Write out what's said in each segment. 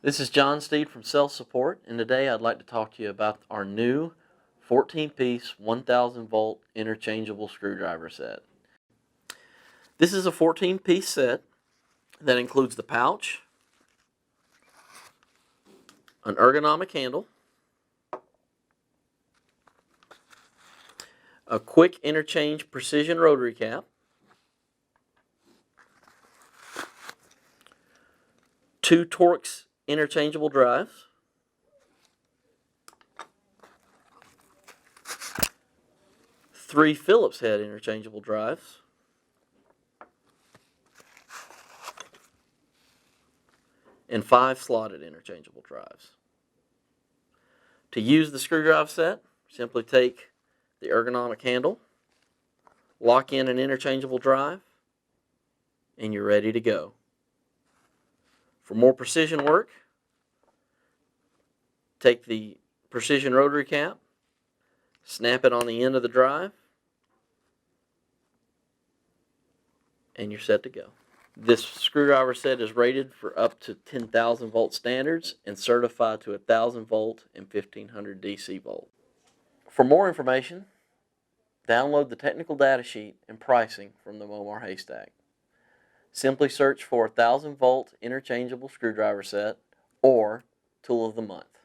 This is John Steed from Self Support, and today I'd like to talk to you about our new 14-piece 1000 volt interchangeable screwdriver set. This is a 14-piece set that includes the pouch, an ergonomic handle, a quick interchange precision rotary cap, two Torx interchangeable drives, three Phillips head interchangeable drives, and 5 slotted interchangeable drives. To use the screwdriver set, simply take the ergonomic handle, lock in an interchangeable drive, and you're ready to go. For more precision work, take the precision rotary cap, snap it on the end of the drive, and you're set to go. This screwdriver set is rated for up to 10,000 volt standards and certified to 1000 volt and 1500 DC volt. For more information, download the technical data sheet and pricing from the Momar Haystack. Simply search for 1000 volt interchangeable screwdriver set or Tool of the Month.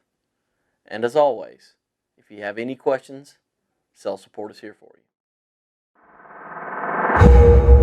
And as always, if you have any questions, Self Support is here for you.